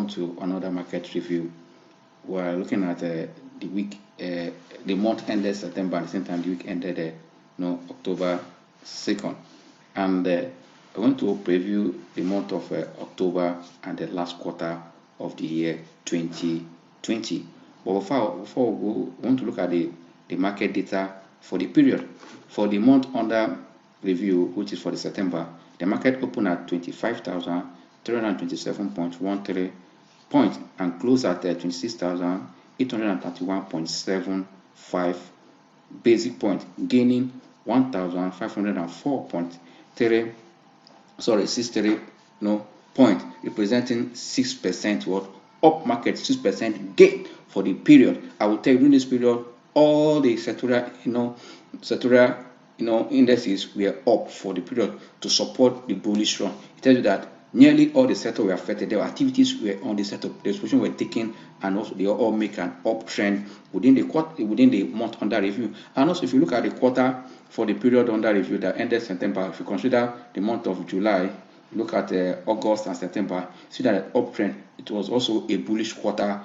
to another market review. We're looking at the month ended September, at the same time the week ended October 2nd, and I want to preview the month of October and the last quarter of the year 2020. But before we go, we want to look at the market data for the period. For the month under review, which is for the September, the market opened at 25,327.13 points and closed at 26,831.75 basic point, gaining 1,504.63 point, representing 6% up market, 6% gain for the period. I will tell you, during this period, all the sectoral indices were up for the period to support the bullish run. It tells you that nearly all the sectors were affected. Their activities were on the sector. The position were taken, and also they all make an uptrend within the month under review. And also, if you look at the quarter for the period under review that ended September, if you consider the month of July, look at August and September, see that uptrend. It was also a bullish quarter,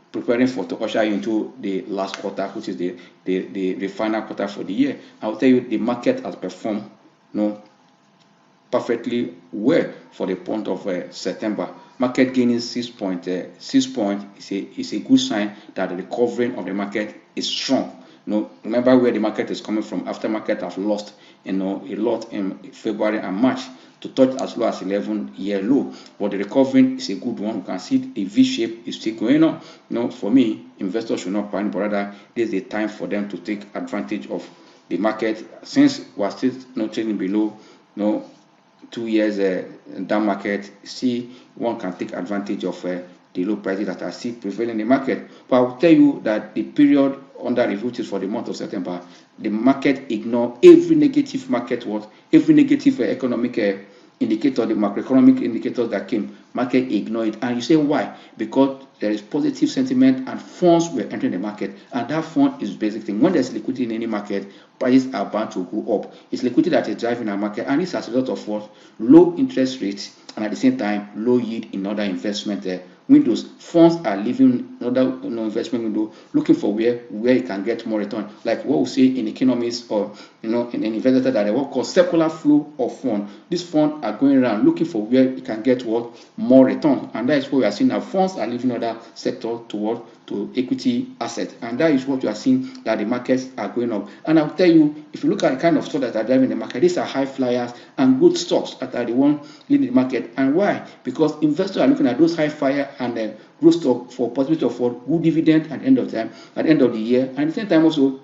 preparing to usher you into the last quarter, which is the final quarter for the year. I will tell you, the market has performed perfectly well for the month of September. Market gaining 6 points is a good sign that the recovery of the market is strong. Remember where the market is coming from. After market has lost a lot in February and March to touch as low as 11-year low, but the recovery is a good one. You can see the V shape is still going on. For me, investors should not panic, but rather this is the time for them to take advantage of the market, since we are still trading below 2 years down market. See, one can take advantage of the low prices that are still prevailing in the market. But I will tell you that the period under review, which is for the month of September, the market ignored every negative economic indicator, the macroeconomic indicators that came. Market ignored it. And you say why? Because there is positive sentiment and funds were entering the market, and that fund is basic thing. When there's liquidity in any market, prices are bound to go up. It's liquidity that is driving our market, and it's as a result of what? Low interest rates, and at the same time low yield in other investment windows. Funds are leaving another investment window, looking for where you can get more return. Like what we say in economics, or in investors, that they what called circular flow of funds. These funds are going around looking for where you can get more return, and that is what we are seeing now. Funds are leaving other sector to equity assets, and that is what you are seeing, that the markets are going up. And I'll tell you, if you look at the kind of stocks that are driving the market, these are high flyers and good stocks that are the one leading the market. And why? Because investors are looking at those high flyer and growth stock for possibility of good dividend at the end of the year, and at the same time also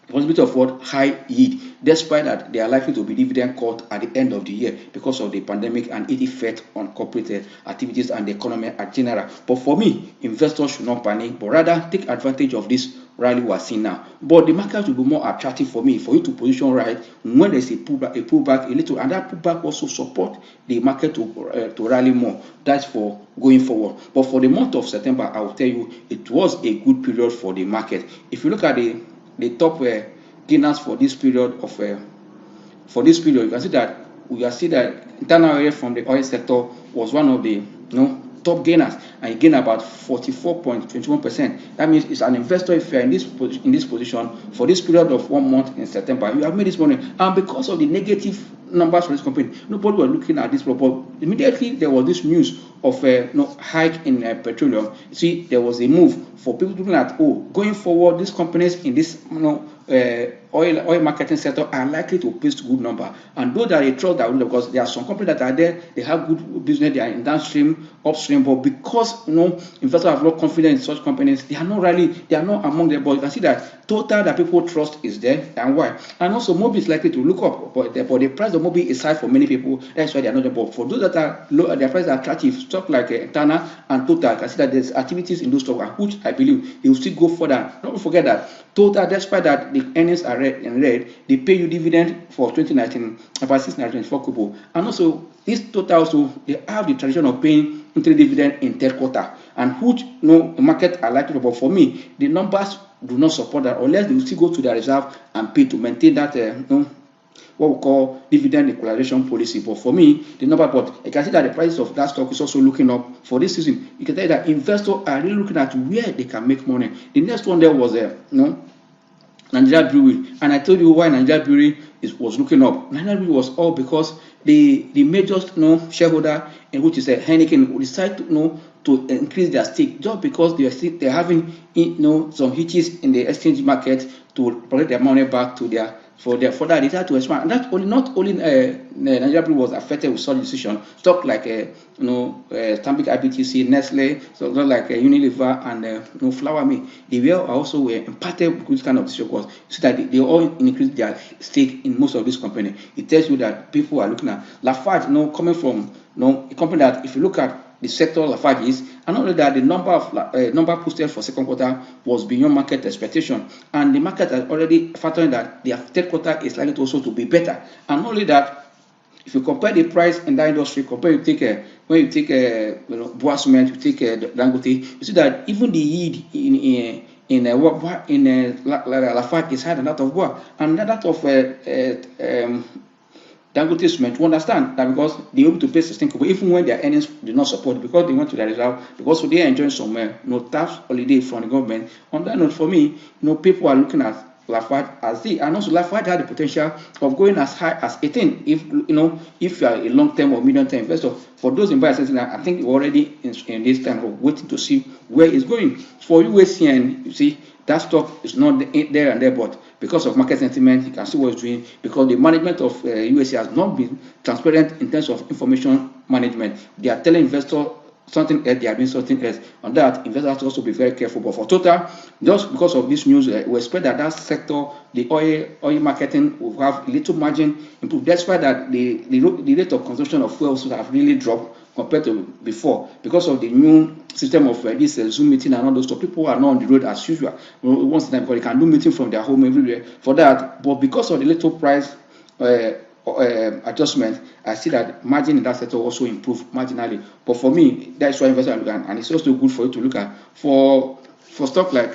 possibility of high yield, despite that they are likely to be dividend cut at the end of the year because of the pandemic and its effect on corporate activities and the economy at general. But for me, investors should not panic, but rather take advantage of this rally we are seeing now. But the market will be more attractive for me, for you to position right when there's a pullback a little, and that pullback also support the market to rally more. That's for going forward. But for the month of September, I will tell you, it was a good period for the market. If you look at the top gainers for this period, you can see that internal area from the oil sector was one of the top gainers, and it gained about 44.21%. That means it's an investor, if you're in this position for this period of 1 month in September, you have made this money. And because of the negative numbers for this company, nobody was looking at this, but immediately there was this news of hike in petroleum. See, there was a move for people looking at going forward, these companies in this oil marketing sector are likely to post good number, and those that they trust that will, because there are some companies that are there, they have good business, they are in downstream, upstream, but because investors have no confidence in such companies, they are not among them. But you can see that Total that people trust is there, and why? And also Mobi is likely to look up, but the price of Mobi is high for many people. That's why they are not there. But for those that are low, their prices are attractive, stock like Tana and Total, can see that there's activities in those stocks, which I believe it will still go further. Don't forget that Total, despite that the earnings are in red, they pay you dividend for 2019 about 624 kobo, and also this Total also they have the tradition of paying interim dividend in third quarter, and which the market are likely to. But for me, the numbers do not support that, unless they will still go to their reserve and pay to maintain that what we call dividend equalization policy. But for me, the number, but you can see that the price of that stock is also looking up for this season. You can tell that investors are really looking at where they can make money. The next one there was Nigeria Brewery, and I told you why Nigeria Brewery was looking up. Nigeria Brewery was up because the major shareholder, in which is Heineken, decided to increase their stake just because they're having some hitches in the exchange market to collect their money back to their for that data to expand. And that's not only Nigeria Brewery was affected with such decision. Stock like Stanbic IBTC, Nestle, so like Unilever and Flour Mill, they were also impacted with this kind of decision because so that they all increased their stake in most of this company. It tells you that people are looking at Lafarge, coming from a company that if you look at the sector Lafarge is, and not only that, the number posted for second quarter was beyond market expectation, and the market has already factored that their third quarter is likely to also to be better. And not only that, if you compare the price in that industry, when you take Boa Cement, you take Dangote, you see that even the yield in Lafarge is higher than that of Boa, and that of Dangote Cement, we understand that because they're able to pay sustainable, even when their earnings do not support it, because they went to their reserve, because they are enjoying some tax holiday from the government. On that note, for me, people are looking at Lafarge as and also Lafarge had the potential of going as high as 18 if you are a long-term or medium-term investor. For those investors, I think we're already in this time of waiting to see where it's going. For UACN, you see, that stock is not there and there, but because of market sentiment, you can see what it's doing, because the management of UAC has not been transparent in terms of information management. They are telling investors something else, they are doing something else. On that, investors have to also be very careful. But for Total, just because of this news, we expect that sector, the oil marketing, will have little margin improved. That's why that the rate of consumption of fuels have really dropped compared to before, because of the new system of this Zoom meeting and all those stuff. People are not on the road as usual once in a time, because they can do meeting from their home everywhere for that. But because of the little price adjustment, I see that margin in that sector also improved marginally. But for me, that's why investors are looking at, and it's also good for you to look at for stock like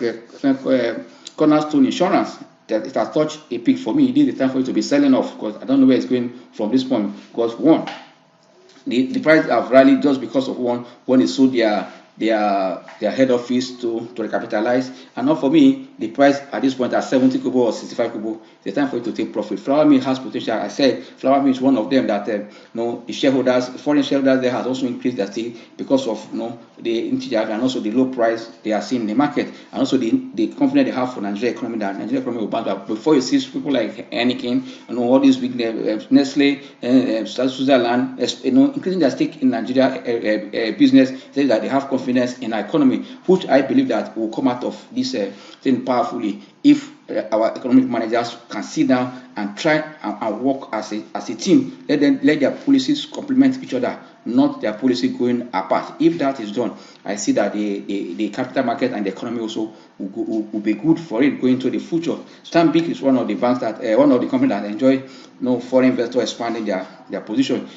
Cornerstone Insurance. That it has touched a peak. For me, it is the time for you to be selling off, because I don't know where it's going from this point. Because one, the price have rallied just because of when they sold their head office to recapitalize. And not for me, the price at this point at 70 kobo or 65 kobo, it's time for you to take profit. Flour Mill has potential. I said Flour Mill is one of them that the shareholders, foreign shareholders there, has also increased their stake because of the integer and also the low price they are seeing in the market, and also the confidence they have for Nigeria economy, that Nigeria economy will bounce back. Before you see people like Heineken, all these big Nestle, Switzerland, increasing their stake in Nigeria business, say that they have confidence in our economy, which I believe that will come out of this thing powerfully if our economic managers can sit down and try and work as a team. Let their policies complement each other, not their policy going apart. If that is done, I see that the capital market and the economy also will be good for it going into the future. Stanbic is one of the banks that one of the companies that enjoy foreign investors expanding their position.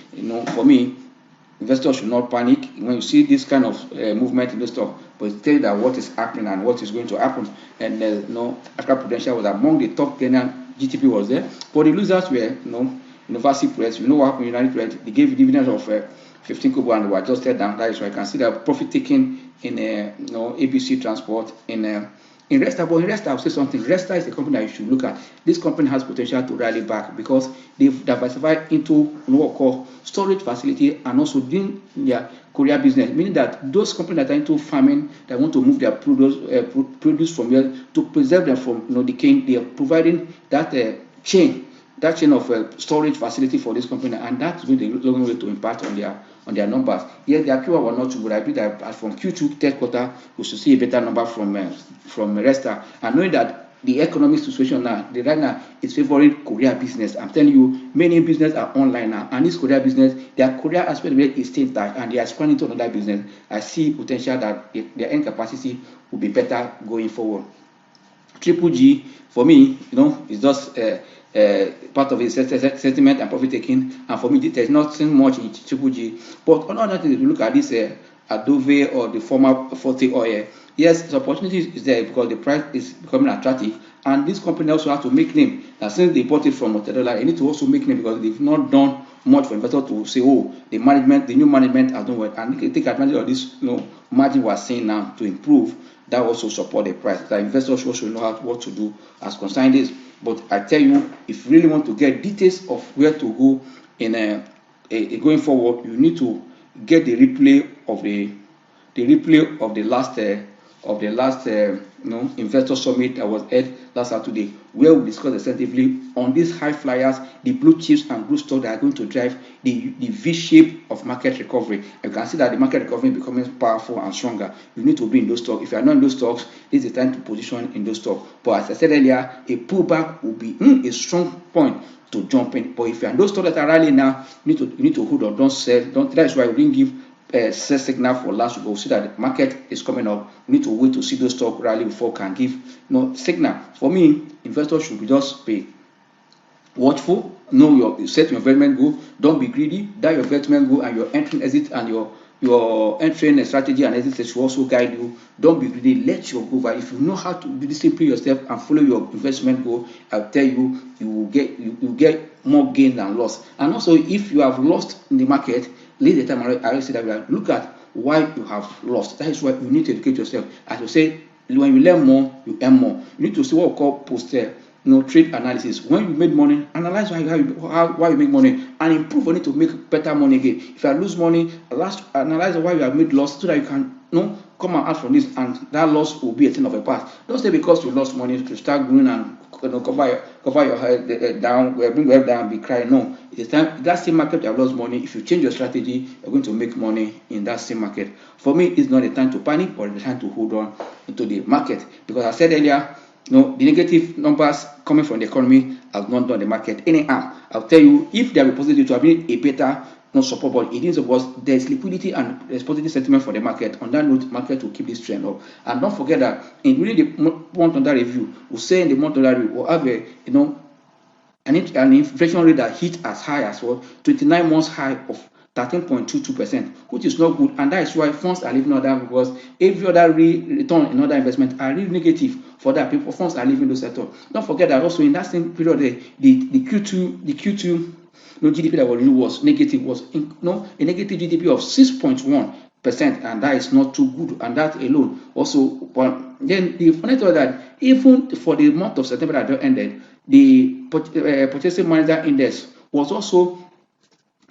For me, investors should not panic when you see this kind of movement in the stock, but tell you that what is happening and what is going to happen. And Africa Prudential was among the top 10, GTP was there, but the losers were University Press. What happened in United Press? They gave dividends of 15 kobo and they were adjusted down. That is why I can see that profit taking in ABC Transport in Resta. But in Resta, I'll say something. Resta is a company that you should look at. This company has potential to rally back because they've diversified into what we call storage facility and also doing their courier business, meaning that those companies that are into farming, that want to move their produce from here to preserve them from decaying, they are providing that chain of storage facility for this company, and that's going to impact on their numbers. Yes, their Q1 were not too good. I believe that from Q2, third quarter, we should see a better number from Resta. And knowing that the economic situation now, right now, is favoring Korea business. I'm telling you, many businesses are online now, and this Korea business, their Korea aspect rate is still tight, and they are expanding to another business. I see potential that their end capacity will be better going forward. Triple G, for me, is just part of its sentiment and profit taking, and for me, there's nothing much in Triple G. But another thing is to look at this Adobe or the former Forte oil. Yes, the opportunity is there because the price is becoming attractive, and this company also has to make name. Now, since they bought it from Motorola, they need to also make name because they've not done much for investors to say, oh, the new management has done well, and they can take advantage of this, margin we're seeing now to improve. That also support the price. The investors also know what to do as concerned this. But I tell you, if you really want to get details of where to go in going forward, you need to get the replay of the last investor summit that was held last Saturday, where we discussed extensively on these high flyers, the blue chips and blue stocks that are going to drive the V shape of market recovery. You can see that the market recovery is becoming powerful and stronger. You need to be in those stocks. If you are not in those stocks, this is the time to position in those stocks. But as I said earlier, a pullback will be a strong point to jump in. But if you are in those stocks that are rallying now, you need to hold on, don't sell. That's why we didn't give sell signal for last week. We'll see that the market is coming up. We need to wait to see those stock rally before can give signal. For me, investors should just be watchful. Set your investment goal. Don't be greedy. That your investment goal and your entry, exit, and your entering strategy and exit should also guide you. Don't be greedy. Let your go. If you know how to discipline yourself and follow your investment goal, I'll tell you, you will get more gain than loss. And also, if you have lost in the market, leave the time. I already said that. Look at why you have lost. That is why you need to educate yourself. As you say, when you learn more, you earn more. You need to see what we call trade analysis. When you made money, analyze why you make money and improve on it to make better money again. If you lose money, analyze why you have made loss so that you can come and out from this, and that loss will be a thing of a past. Don't say because you lost money to start going and cover your head down, bring your head down, be crying. No, it's time. That same market you have lost money. If you change your strategy, you're going to make money in that same market. For me, it's not the time to panic, but the time to hold on to the market, because I said earlier, the negative numbers coming from the economy have not done the market any harm. I'll tell you, if they are positive to have been a better support, but it is because there's liquidity and there's positive sentiment for the market. On that note, market will keep this trend up. And don't forget that in really the month under review, we'll say in the month under review, we'll have an inflation rate that hit as high as 29 months high of 13.22%, which is not good, and that is why funds are leaving other, because every other return in other investment are really negative for that. People funds are leaving those sector. Don't forget that also in that same period, the Q2 GDP that was negative was a negative GDP of 6.1%, and that is not too good. And that alone also, then the funny thing that even for the month of September that just ended, the purchasing manager index was also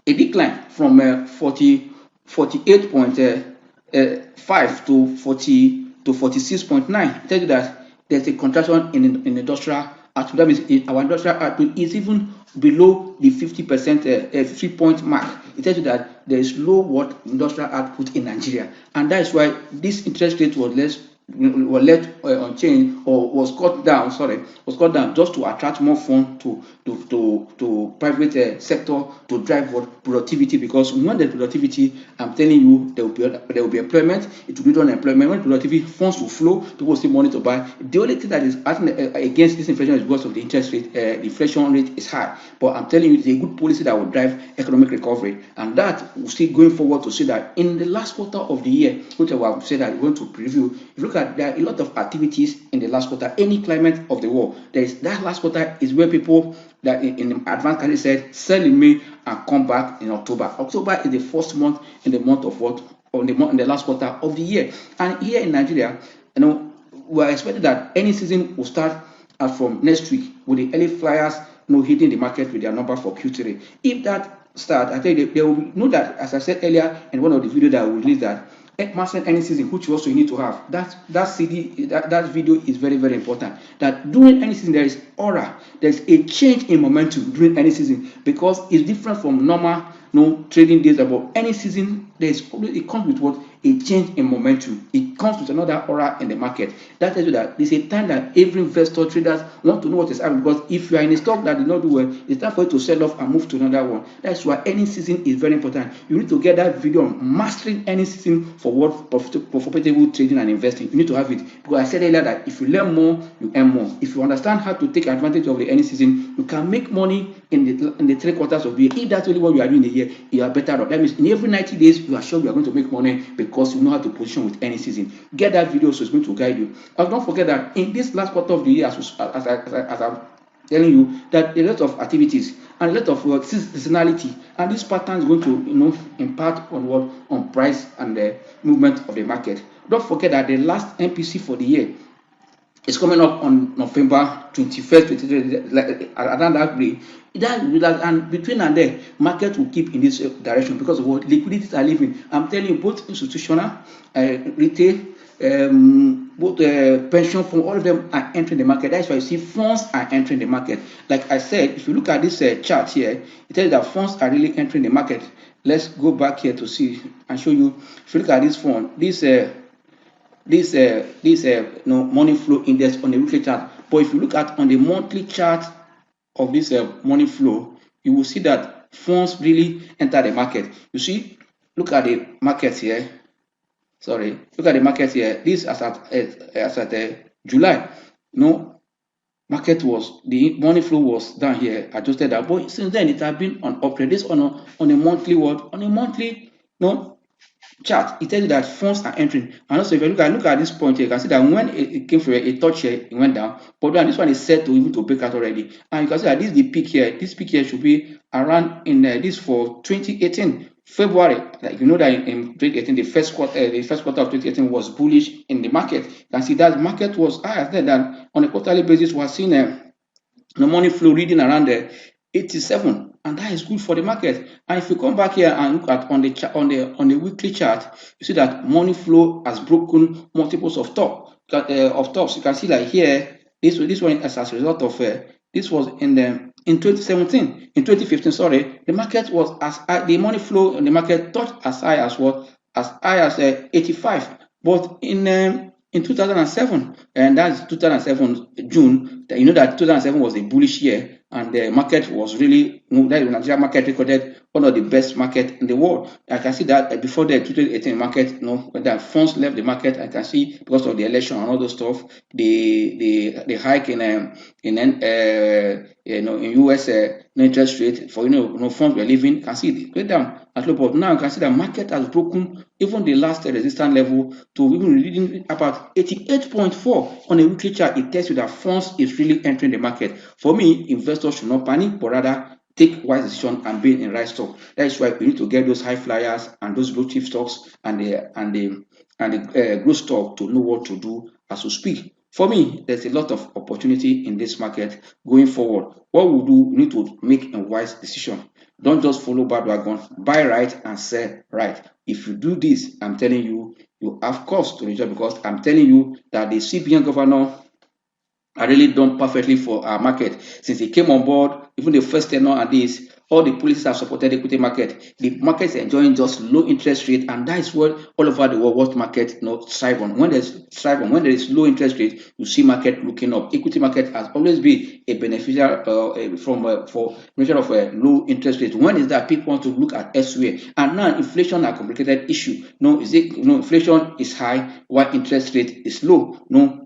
a decline from 48.5 to 46.9. Tell you that there's a contraction in industrial output. That means our industrial output is even below the 50% 3-point mark. It tells you that there is low industrial output in Nigeria, and that is why this interest rate was left unchanged, or was cut down just to attract more funds to private sector to drive productivity. Because when there's productivity, I'm telling you, there will be employment. It will be done employment. When productivity, funds will flow, people will see money to buy. The only thing that is acting against this inflation is because of the interest rate. The inflation rate is high, but I'm telling you, it's a good policy that will drive economic recovery, and that we'll see going forward to see that in the last quarter of the year, which I will say that we're going to preview. If you look at, there are a lot of activities in the last quarter. Any climate of the world, that last quarter is where people that in advanced country said sell in May and come back in October. October is the first month in the month of in the last quarter of the year. And here in Nigeria, we're expecting that any season will start from next week with the early flyers hitting the market with their number for Q3. If that start, I think they will know that, as I said earlier in one of the videos that I will release, that mastering any season, which also you need to have. That video is very, very important. That during any season there is aura, there's a change in momentum during any season, because it's different from normal trading days. About any season, it comes with a change in momentum. It comes with another aura in the market. That tells you that there's a time that every investor, traders want to know what is happening, because if you are in a stock that did not do well, it's time for you to sell off and move to another one. That's why any season is very important. You need to get that video on mastering any season for profitable trading and investing. You need to have it, because I said earlier that if you learn more, you earn more. If you understand how to take advantage of the any season, you can make money in the 3 quarters of the year. If that's only what you are doing in the year, you are better off. That means in every 90 days, you are sure you are going to make money, because because you know how to position with any season. Get that video, so it's going to guide you. And don't forget that in this last quarter of the year, as I'm telling you, that a lot of activities and a lot of seasonality, and this pattern is going to impact on what, on price and the movement of the market. Don't forget that the last MPC for the year is coming up on November 21st, 23rd, like around that day. And between and there, market will keep in this direction because of what liquidities are leaving. I'm telling you, both institutional, retail, both pension fund, all of them are entering the market. That's why you see funds are entering the market. Like I said, if you look at this chart here, it tells you that funds are really entering the market. Let's go back here to see and show you. If you look at this fund, this money flow index on the weekly chart. But if you look at on the monthly chart of this money flow, you will see that funds really enter the market. You see, look at the market here. Sorry, look at the market here. This as at July. Market was, the money flow was down here, adjusted that. But since then, it has been on upgrade. This on a monthly what? On a monthly chart, it tells you that funds are entering. And also, if you look at this point here, you can see that when it came from a touch here, it went down. But then this one is set to even to break out already. And you can see that this is the peak here. This peak here should be around in this for 2018 February. Like you know that in 2018, the first quarter of 2018 was bullish in the market. You can see that the market was higher than on a quarterly basis. We're seeing the money flow reading around 87, and that is good for the market. And if you come back here and look at on the weekly chart, you see that money flow has broken multiples of tops. You can see like here, this one is as a result of this was in 2017, in 2015. Sorry, the market was the money flow in the market touched as high as what, as high as 85, but in 2007, and that's 2007 June, that you know that 2007 was a bullish year, and the market was really, the Nigerian market recorded one of the best market in the world. I can see that before the 2018 market, when the funds left the market, I can see because of the election and all those stuff, the hike in US interest rate for funds were leaving. You can see it go down at low, but now you can see the market has broken even the last resistance level to even reading about 88.4 on a weekly chart. It tells you that funds is really entering the market. For me, investors should not panic, but rather take wise decision and be in right stock. That is why we need to get those high flyers and those blue chip stocks and the growth stock to know what to do as we speak. For me, there's a lot of opportunity in this market going forward. What we do, we need to make a wise decision. Don't just follow bandwagon. Buy right and sell right. If you do this, I'm telling you, you have cause to rejoice, because I'm telling you that the CBN governor are really done perfectly for our market. Since he came on board, even the first tenor and this, all the policies have supported the equity market. The market is enjoying just low interest rate, and that is what all over the world what market thrive on. When there is low interest rate, you see market looking up. Equity market has always been a beneficial for measure of low interest rate. When is that people want to look at elsewhere? And now inflation are a complicated issue. Inflation is high while interest rate is low.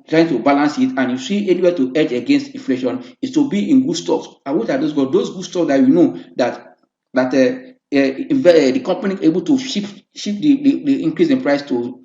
Trying to balance it, and you see anywhere to hedge against inflation is to be in good stocks. And what are those good? Those good stocks that you know that the company able to shift the increase in price to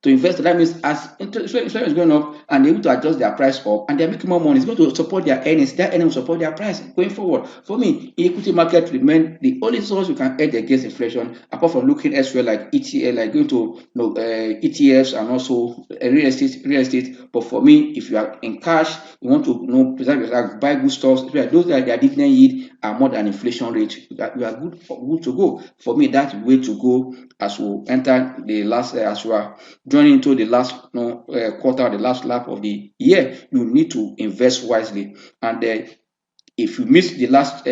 invest. That means as inflation is going up and they're able to adjust their price up and they're making more money, it's going to support their earnings. Their earnings will support their price going forward. For me, equity market remain the only source you can hedge against inflation, apart from looking elsewhere like ETF, like going to ETFs and also real estate. But for me, if you are in cash, you want to preserve yourself, buy good stocks. Those that their dividend yield are more than inflation rate. You are good to go. For me, that's the way to go as we enter the last, as we are joining into the last quarter, the last lap of the year. You need to invest wisely. And if you miss the last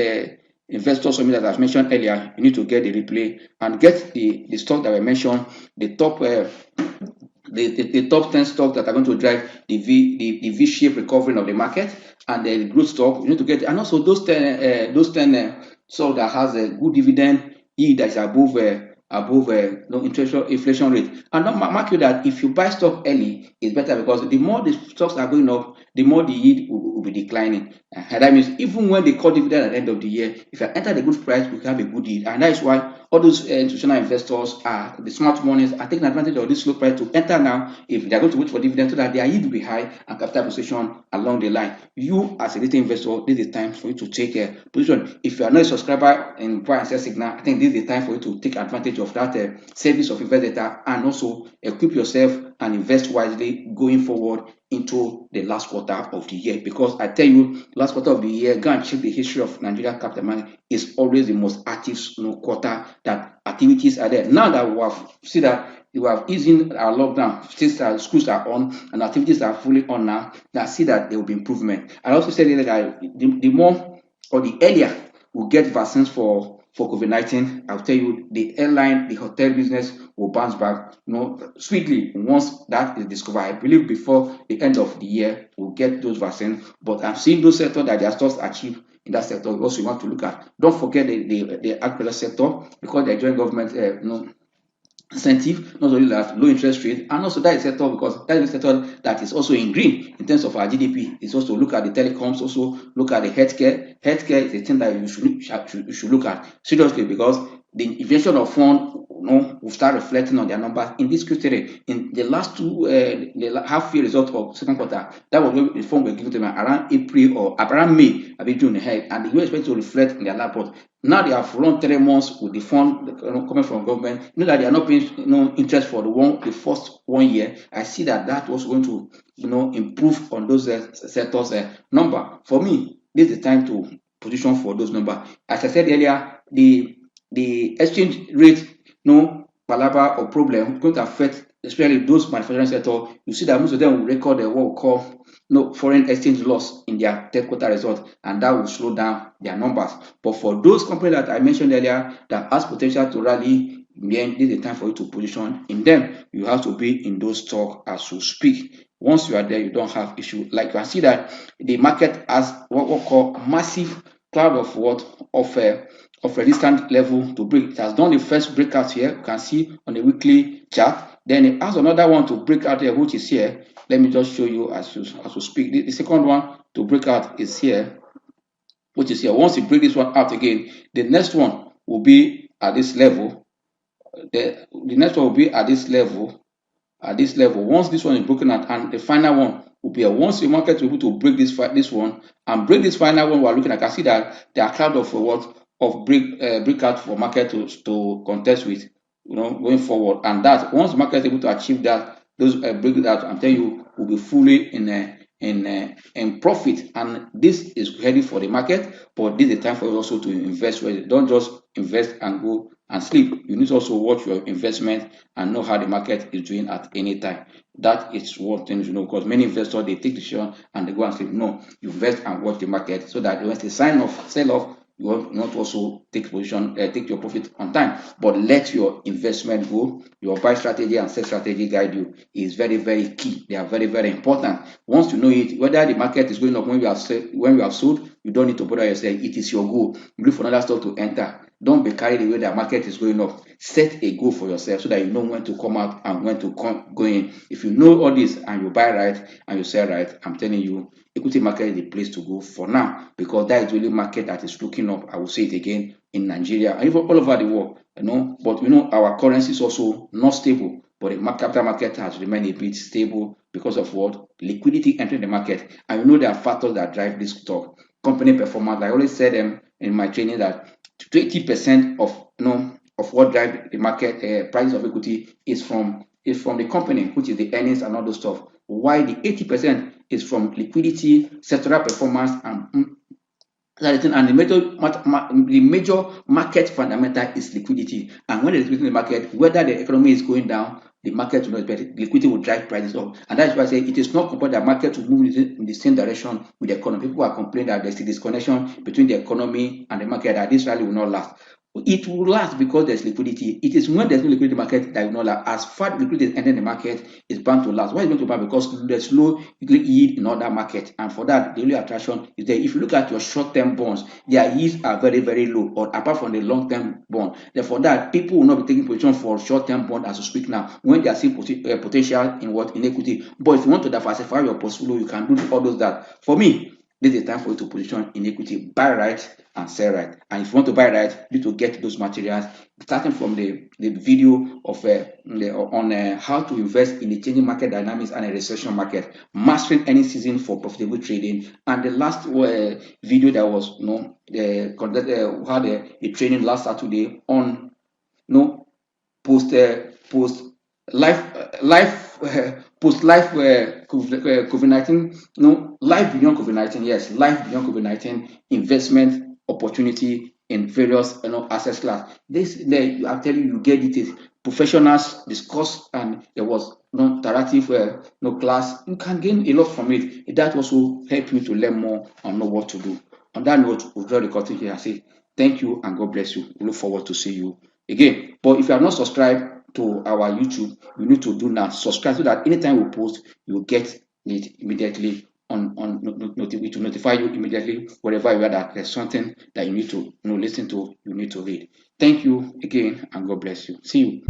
investor summit that I've mentioned earlier, you need to get the replay and get the stock that I mentioned, the top the top 10 stocks that are going to drive the V-shaped recovery of the market, and the growth stock. You need to get, and also those 10 stocks that has a good dividend yield that is above above no inflation rate. And not mark you that if you buy stock early, it's better because the more the stocks are going up, the more the yield will be declining. And that means even when they call dividend at the end of the year, if you enter the good price, we can have a good yield. And that is why all those institutional investors are the smart monies are taking advantage of this low price to enter now if they are going to wait for dividend so that their yield will be high and capital position along the line. You as a retail investor, this is the time for you to take a position. If you are not a subscriber in buy and sell signal, I think this is the time for you to take advantage of that service of invest data and also equip yourself and invest wisely going forward into the last quarter of the year. Because I tell you, last quarter of the year, go and check the history of Nigeria capital market, is always the most active quarter that activities are there. Now that we have seen that we have easing our lockdown, since our schools are on and activities are fully on now, I see that there will be improvement. I also said that the more or the earlier we get vaccines for COVID-19, I'll tell you the airline, the hotel business will bounce back, sweetly once that is discovered. I believe before the end of the year we'll get those vaccines. But I'm seeing those sectors that their stocks achieve in that sector. Also, you want to look at. Don't forget the agriculture sector because the joint government incentive, not only that low interest rate, and also that is sector because that is a sector that is also in green in terms of our GDP. It's also look at the telecoms, also look at the healthcare. Healthcare is a thing that you should look at seriously because the injection of fund will start reflecting on their numbers in this Q3. In the last the half year result of second quarter, that was when the fund were given to them around April or around May, June ahead, and they were expected to reflect in their lab report. Now they have run 3 months with the fund coming from government. You know that they are not paying interest for the first 1 year. I see that was going to improve on those sectors number. For me, this is the time to position for those numbers. As I said earlier, the exchange rate palava or problem going to affect especially those manufacturing sector. You see that most of them will record what we call foreign exchange loss in their third quarter result, and that will slow down their numbers. But for those companies that I mentioned earlier that has potential to rally, then this is the time for you to position in them. You have to be in those stocks as you speak. Once you are there, you don't have issue. Like you can see that the market has what we call massive cloud of resistance level to break. It has done the first breakout here. You can see on the weekly chart. Then it has another one to break out here, which is here. Let me just show you as you speak. The second one to break out is here, which is here. Once you break this one out again, the next one will be at this level. The next one will be at this level. Once this one is broken out, and the final one will be once the market will be able to break this one and break this final one, we are looking at. I can see that there are cloud of breakout for market to contest with, going forward. And that once the market is able to achieve that, those breakout, I'm telling you, will be fully in profit. And this is ready for the market, but this is the time for you also to invest. Don't just invest and go and sleep. You need to also watch your investment and know how the market is doing at any time. That is one thing you know, because many investors, they take decision and they go and sleep. No, you invest and watch the market so that when it's a sign of sell-off, you want not also take position, take your profit on time, but let your investment go. Your buy strategy and sell strategy guide you is very, very key. They are very, very important. Once you know it, whether the market is going up when you have sold, you don't need to bother yourself. It is your goal. You look for another stock to enter. Don't be carried away that market is going up. Set a goal for yourself so that you know when to come out and when to go in. If you know all this and you buy right and you sell right, I'm telling you, equity market is the place to go for now, because that is really market that is looking up. I will say it again, in Nigeria and even all over the world. But our currency is also not stable. But the capital market has remained a bit stable because of what? Liquidity entering the market. And there are factors that drive this stock. Company performance. I always said in my training that 20% of what drives the market price of equity is from the company, which is the earnings and all those stuff. While the 80% is from liquidity, sectoral performance, and the major market fundamental is liquidity. And when there's liquidity in the market, whether the economy is going down, the market will not be better. Liquidity will drive prices up. And that's why I say it is not compulsory that market will move in the same direction with the economy. People are complaining that there's a disconnection between the economy and the market, that this rally will not last. it will last because there's liquidity. It is when there's no liquidity in the market that will not last. As far as liquidity is entering the market, it's bound to last. Why is it going to last? Because there's low yield in other market, and for that, the only attraction is there. If you look at your short-term bonds, their yields are very, very low, or apart from the long-term bond. Therefore, that people will not be taking position for short-term bond as we speak now, when they are seeing potential in what, in equity. But if you want to diversify your portfolio, you can do all those that. For me, this is the time for you to position in equity. Buy right and sell right. And if you want to buy right, you need to get those materials, starting from the video of on how to invest in the changing market dynamics and a recession market, mastering any season for profitable trading. And the last video that was had a training last Saturday on post life post life COVID-19, life beyond COVID-19. Yes, life beyond COVID-19, investment opportunity in various asset class. This there, I'm telling you, you get it. Professionals discuss, and there was no interactive class. You can gain a lot from it. That also help you to learn more and know what to do. On that note, we'll draw the curtain here and say thank you and God bless you. We look forward to see you again. But if you have not subscribed to our YouTube, you need to do now. Subscribe so that anytime we post, you will get it immediately to notify you immediately wherever you are that there's something that you need to listen to, you need to read. Thank you again and God bless you. See you.